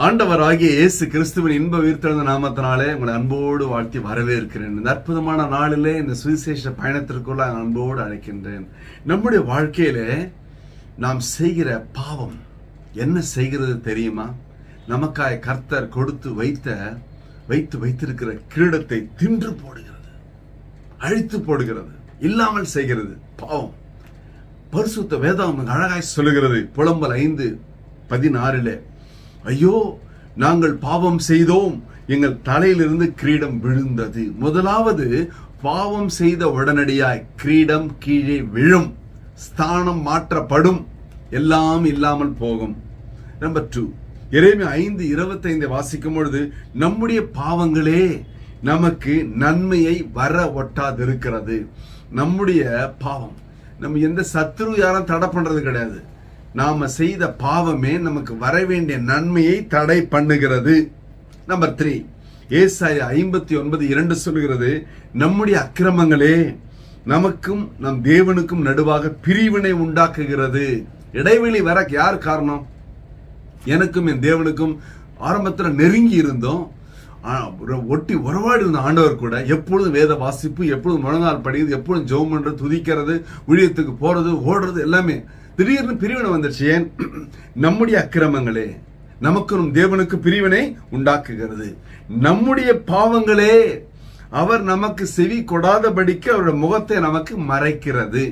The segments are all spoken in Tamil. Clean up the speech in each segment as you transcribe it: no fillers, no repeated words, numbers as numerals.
ஆண்டவராகிய இயேசு கிறிஸ்துவின் இன்ப உயிர்த்தெழுந்த நாமத்தினாலே உங்களை அன்போடு வாழ்த்தி வரவேற்கிறேன். இந்த அற்புதமான நாளிலே இந்த சுவிசேஷ பயணத்திற்குள்ள அன்போடு அழைக்கின்றேன். நம்முடைய வாழ்க்கையிலே நாம் செய்கிற பாவம் என்ன செய்கிறது தெரியுமா? நமக்காய் கர்த்தர் கொடுத்து வைத்திருக்கிற கிரீடத்தை தின்று போடுகிறது, அழித்து போடுகிறது, இல்லாமல் செய்கிறது பாவம். பரிசுத்த வேதாகமம் அழகாய் சொல்லுகிறது. புலம்பல் 5:16, ஐயோ நாங்கள் பாவம் செய்தோம், எங்கள் தலையிலிருந்து கிரீடம் விழுந்தது. முதலாவது, பாவம் செய்த உடனடியாய் கிரீடம் கீழே விழும், ஸ்தானம் மாற்றப்படும், எல்லாம் இல்லாமல் போகும். நம்பர் 2, எரேமியா 5:25 வாசிக்கும் பொழுது, நம்முடைய பாவங்களே நமக்கு நன்மையை வர ஒட்டாதிருக்கிறது. நம்முடைய பாவம், நம்ம எந்த சத்துரு யாரும் தடை பண்றது கிடையாது. நாம செய்த பாவமே நமக்கு வர வேண்டிய நன்மையை தடை பண்ணுகிறது. நம்பர் 3, ஏசாயா 59:2 சொல்லுகிறது, நம்முடைய அக்கிரமங்களே நமக்கும் நம் தேவனுக்கும் நடுவாக பிரிவினை உண்டாக்குகிறது. இடைவெளி வர யார் காரணம்? எனக்கும் என் தேவனுக்கும் ஆரம்பத்துல நெருங்கி இருந்தோம், ஒட்டி உறவாடி இருந்த ஆண்டவர் கூட எப்பொழுதும் வேத வாசிப்பு, எப்பொழுதும் முழங்கால் படிக்கிறது, எப்பொழுதும் ஜெபம் பண்றது, துதிக்கிறது, ஊழியத்துக்கு போறது, ஓடுறது, எல்லாமே. திடீர்னு பிரிவினை வந்துருச்சு. ஏன்? நம்முடைய அக்கிரமங்களே நமக்கும் தேவனுக்கு பிரிவினை உண்டாக்குகிறது. நம்முடைய பாவங்களே அவர் நமக்கு செவி கொடாதபடிக்கு அவருடைய முகத்தை நமக்கு மறைக்கிறது.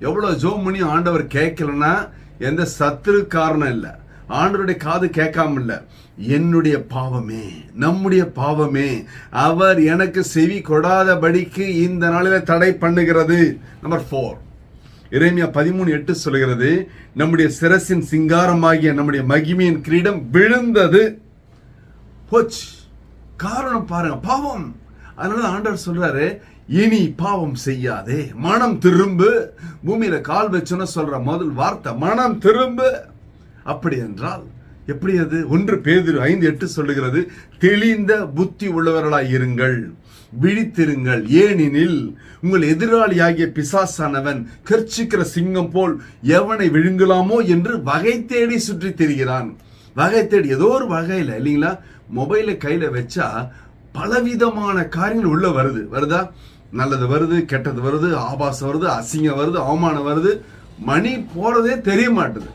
எவ்வளவு ஜெபம் பண்ணி ஆண்டவர் கேட்கலன்னா எந்த சத்துரு காரணம் இல்ல, ஆண்டவருடைய காது கேட்காம இல்ல, என்னுடைய பாவமே, நம்முடைய பாவமே அவர் எனக்கு செவி கொடாதபடிக்கு இந்த நாளில தடை பண்ணுகிறது. நம்பர் 4, எரேமியா 13:8 சொல்கிறது, நம்முடைய சிரசின் சிங்காரமாகிய நம்முடைய மகிமையின் கிரீடம் விழுந்தது. போச்சு. காரணம் பாருங்க, பாவம். அதனால ஆண்டவர் சொல்றாரு, இனி பாவம் செய்யாதே, மனம் திரும்பு. பூமியில கால் வச்சோன்னு சொல்ற முதல் வார்த்தை மனம் திரும்பு. அப்படி என்றால் எப்படி அது? 1 பேதுரு 5:8 சொல்லுகிறது, தெளிந்த புத்தி உள்ளவர்களாய் இருங்கள், விழித்திருங்கள், ஏனெனில் உங்கள் எதிராளியாகிய பிசாசானவன் கர்ச்சிக்கிற சிங்கம் போல் எவனை விழுங்கலாமோ என்று வகை தேடி சுற்றி திரிகிறான். வகை தேடி ஏதோ ஒரு வகையில, இல்லைங்களா? மொபைல கையில வச்சா பலவிதமான காரியங்கள் உள்ள வருதா? நல்லது வருது, கெட்டது வருது, ஆபாசம் வருது, அசிங்கம் வருது, அவமானம் வருது, மணி போறதே தெரிய மாட்டுது.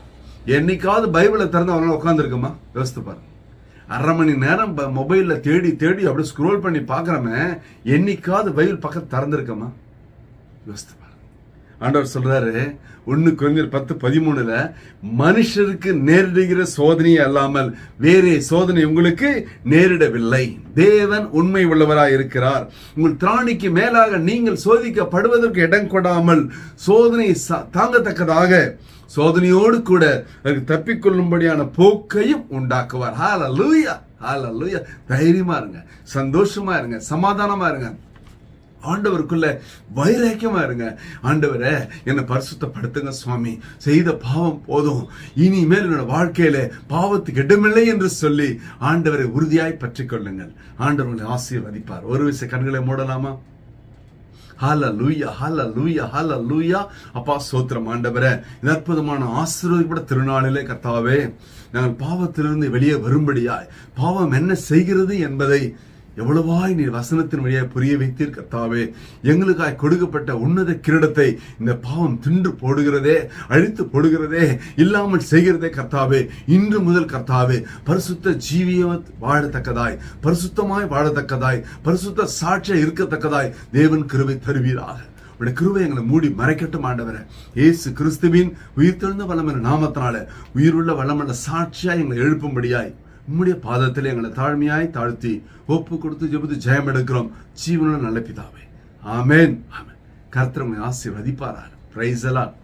என்னைக்காவது பைபிளை திறந்து அவனால உட்காந்துருக்குமா? யோசித்து பாருங்க. 1/2 மணி நேரம் மொபைல்ல தேடி அப்படியே ஸ்க்ரோல் பண்ணி பாக்குறமே, என்னைக்காவது பைபிள் பக்கத்து திறந்திருக்கமா? யோசித்து பாருங்க. ஆண்டவர் சொல்றாரு 1 கொரிந்தியர் 10:13, மனுஷருக்கு நேரிடுகிற சோதனை அல்லாமல் வேறே சோதனை உங்களுக்கு நேரிடவில்லை, தேவன் உண்மை உள்ளவராய் இருக்கிறார். உங்கள் திராணிக்கு மேலாக நீங்கள் சோதிக்கப்படுவதற்கு இடம் கொடாமல் சோதனை தாங்கத்தக்கதாக சோதனையோடு கூட தப்பிக்கொள்ளும்படியான போக்கையும் உண்டாக்குவார். ஹல்லேலூயா, ஹல்லேலூயா. தைரியமா இருங்க, சந்தோஷமா இருங்க, சமாதானமா இருங்க, ஆண்டவருக்குள்ள வைராக்கியமா இருங்க. ஆண்டவரே, என்னை பரிசுத்தப்படுத்துங்க சுவாமி, செய்த பாவம் போதும், இனிமேல் என்னோட வாழ்க்கையில பாவத்துக்கு இடமில்லை என்று சொல்லி ஆண்டவரை உறுதியாய் பற்றி கொள்ளுங்கள். ஆண்டவர்களை ஆசீர்வதிப்பார். ஒரு விஷய கண்களை மூடலாமா? ஹல்லேலூயா, ஹல்லேலூயா, ஹல்லேலூயா. அப்பா ஸ்தோத்திரம் ஆண்டவரே, இந்த அற்புதமான ஆசீர்வாதப்பட்ட திருநாளிலே கர்த்தாவே, நாங்கள் பாவத்திலிருந்து வெளியே வரும்படியாய் பாவம் என்ன செய்கிறது என்பதை எவ்வளவாய் நீர் வசனத்தின் வழியாக புரிய வைத்தீர் கர்த்தாவே. எங்களுக்காய் கொடுக்கப்பட்ட உன்னத கிரீடத்தை இந்த பாவம் தின்று போடுகிறதே, அழித்து போடுகிறதே, இல்லாமல் செய்கிறதே கர்த்தாவே. இன்று முதல் கர்த்தாவே, பரிசுத்த ஜீவிய வாழத்தக்கதாய், பரிசுத்தமாய் வாழத்தக்கதாய், பரிசுத்த சாட்சியா இருக்கத்தக்கதாய் தேவன் கிருபை தருவீராக. உடைய கிருபை எங்களை மூடி மறைக்கட்டும் ஆண்டவரே. இயேசு கிறிஸ்துவின் உயிர்த்தெழுந்த வல்லமையான நாமத்தினால உயிருள்ள வல்லமையான சாட்சியா எங்களை எழுப்பும்படியாய் உம்முடைய பாதத்தில் எங்களை தாழ்மையாய் தாழ்த்தி ஒப்பு கொடுத்து ஜெபித்து ஜெயம் எடுக்கிறோம் ஜீவனுள்ள நல்ல பிதாவே. ஆமென், ஆமென். கர்த்தர் உம்மை ஆசீர்வதிப்பாராக. Praise the Lord.